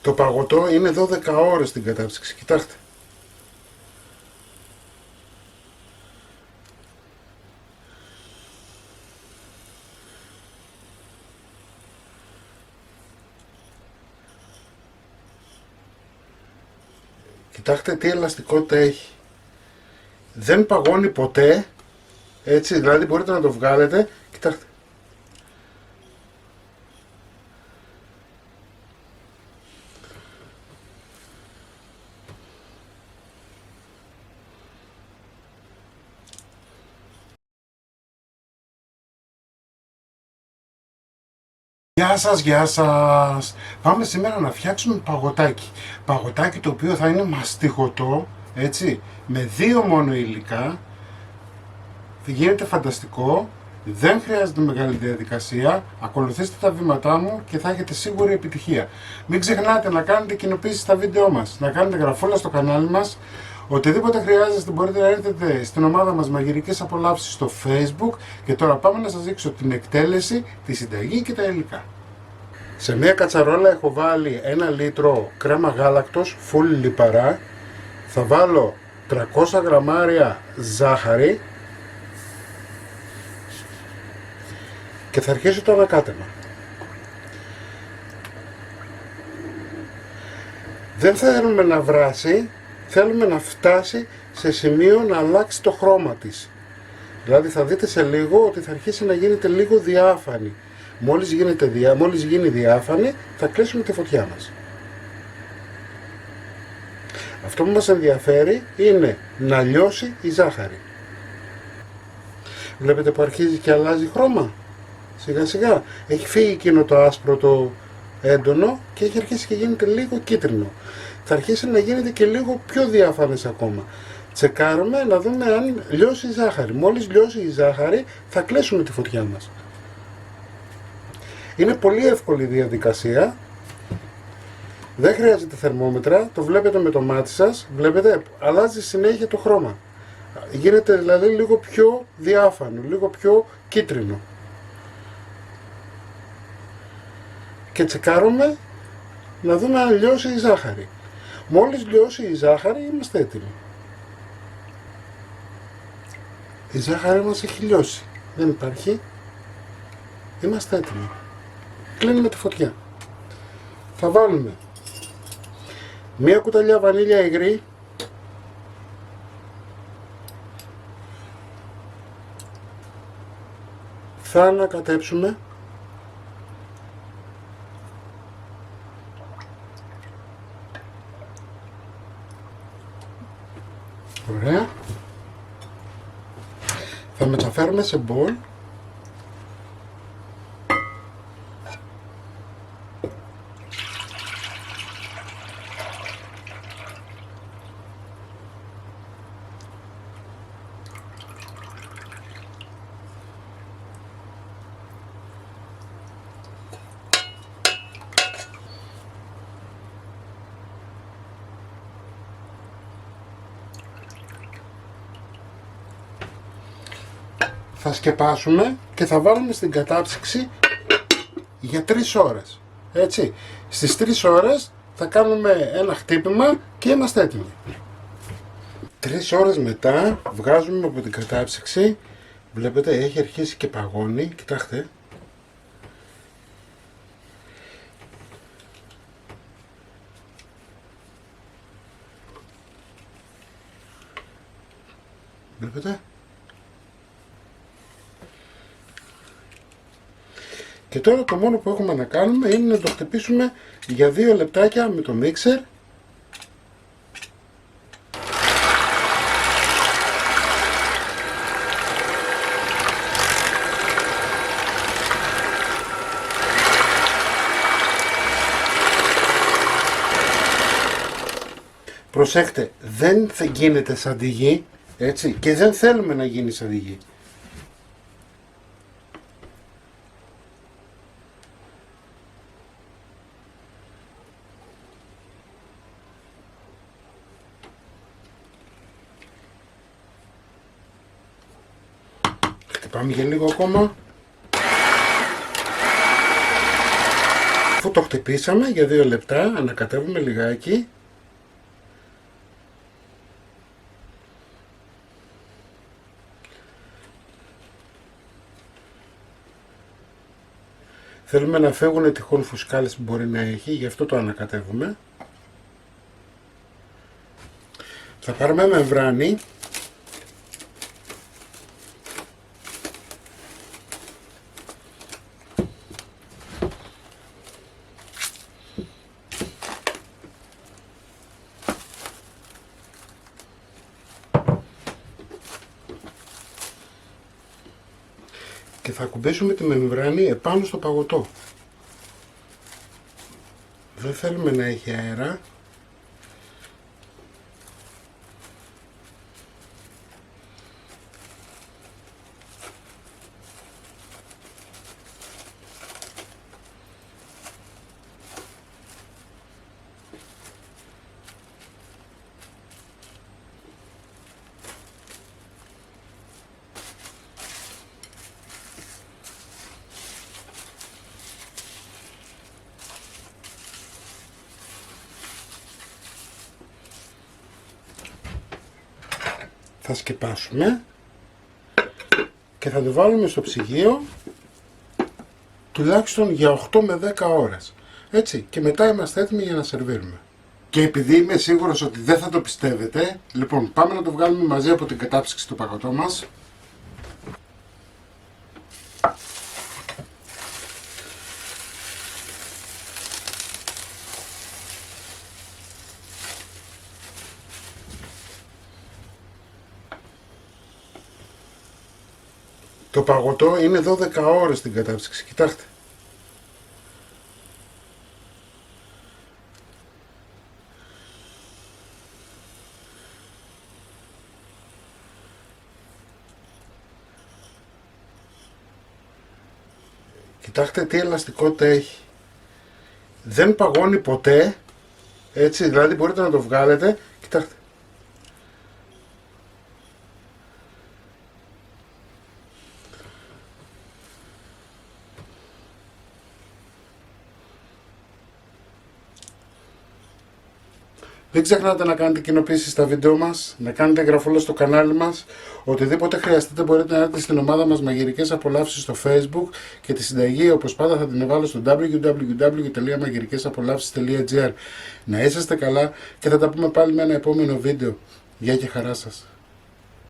Το παγωτό είναι 12 ώρες στην κατάψυξη, κοιτάξτε. Κοιτάξτε τι ελαστικότητα έχει. Δεν παγώνει ποτέ, έτσι, δηλαδή μπορείτε να το βγάλετε, κοιτάξτε. Γεια σας, γεια σας! Πάμε σήμερα να φτιάξουμε παγωτάκι. Παγωτάκι το οποίο θα είναι μαστιγωτό, έτσι, με 2 μόνο υλικά. Γίνεται φανταστικό, δεν χρειάζεται μεγάλη διαδικασία. Ακολουθήστε τα βήματά μου και θα έχετε σίγουρη επιτυχία. Μην ξεχνάτε να κάνετε κοινοποίηση στα βίντεό μας, να κάνετε γραφούλα στο κανάλι μας. Οτιδήποτε χρειάζεστε μπορείτε να έρθετε στην ομάδα μας Μαγειρικές Απολαύσεις στο Facebook. Και τώρα πάμε να σας δείξω την εκτέλεση, τη συνταγή και τα υλικά. Σε μια κατσαρόλα έχω βάλει 1 λίτρο κρέμα γάλακτος, full λιπαρά. Θα βάλω 300 γραμμάρια ζάχαρη και θα αρχίσω το ανακάτεμα. Δεν θέλουμε να βράσει, θέλουμε να φτάσει σε σημείο να αλλάξει το χρώμα της. Δηλαδή θα δείτε σε λίγο ότι θα αρχίσει να γίνεται λίγο διάφανη. Μόλις γίνει διάφανη θα κλείσουμε τη φωτιά μας. Αυτό που μας ενδιαφέρει είναι να λιώσει η ζάχαρη. Βλέπετε που αρχίζει και αλλάζει χρώμα. Σιγά σιγά έχει φύγει εκείνο το άσπρο το έντονο και έχει αρχίσει και γίνεται λίγο κίτρινο. Θα αρχίσει να γίνεται και λίγο πιο διάφανες ακόμα. Τσεκάρουμε να δούμε αν λιώσει η ζάχαρη. Μόλις λιώσει η ζάχαρη θα κλείσουμε τη φωτιά μας. Είναι πολύ εύκολη η διαδικασία. Δεν χρειάζεται θερμόμετρα. Το βλέπετε με το μάτι σας. Βλέπετε αλλάζει συνέχεια το χρώμα. Γίνεται δηλαδή λίγο πιο διάφανο, λίγο πιο κίτρινο. Και τσεκάρουμε να δούμε αν λιώσει η ζάχαρη. Μόλις λιώσει η ζάχαρη είμαστε έτοιμοι. Η ζάχαρη μας έχει λιώσει. Δεν υπάρχει. Είμαστε έτοιμοι. Κλείνουμε τη φωτιά. Θα βάλουμε μία κουταλιά βανίλια υγρή, θα ανακατέψουμε ωραία, θα μεταφέρουμε σε μπολ. Θα σκεπάσουμε και θα βάλουμε στην κατάψυξη για 3 ώρες. Έτσι. Στις 3 ώρες θα κάνουμε ένα χτύπημα και είμαστε έτοιμοι. 3 ώρες μετά βγάζουμε από την κατάψυξη. Βλέπετε έχει αρχίσει και παγώνει. Κοιτάξτε. Βλέπετε. Και τώρα το μόνο που έχουμε να κάνουμε είναι να το χτυπήσουμε για 2 λεπτάκια με το μίξερ. Προσέχτε, δεν θα γίνεται σαν τη γη, έτσι, και δεν θέλουμε να γίνει σαν τη γη. πάμε για λίγο ακόμα. Αφού το χτυπήσαμε για 2 λεπτά, ανακατεύουμε λιγάκι. Θέλουμε να φεύγουν τυχόν φουσκάλες που μπορεί να έχει, γι' αυτό το ανακατεύουμε. Θα πάρουμε μεμβράνη. Και θα ακουμπήσουμε τη μεμβράνη επάνω στο παγωτό. Δεν θέλουμε να έχει αέρα. Θα σκεπάσουμε και θα το βάλουμε στο ψυγείο τουλάχιστον για 8 με 10 ώρες. Έτσι, και μετά είμαστε έτοιμοι για να σερβίρουμε. Και επειδή είμαι σίγουρος ότι δεν θα το πιστεύετε, λοιπόν πάμε να το βγάλουμε μαζί από την κατάψυξη του παγωτό μας. Το παγωτό είναι 12 ώρες στην κατάψυξη, κοιτάξτε. Κοιτάξτε τι ελαστικότητα έχει. Δεν παγώνει ποτέ, έτσι, δηλαδή μπορείτε να το βγάλετε, κοιτάξτε. Δεν ξεχνάτε να κάνετε κοινοποίησεις στα βίντεο μας, να κάνετε εγγραφή στο κανάλι μας. Οτιδήποτε χρειαστείτε μπορείτε να έρθετε στην ομάδα μας Μαγειρικές Απολαύσεις στο Facebook και τη συνταγή όπως πάντα θα την εβάλω στο www.magirikesapolavsis.gr. Να είσαστε καλά και θα τα πούμε πάλι με ένα επόμενο βίντεο. Γεια και χαρά σας.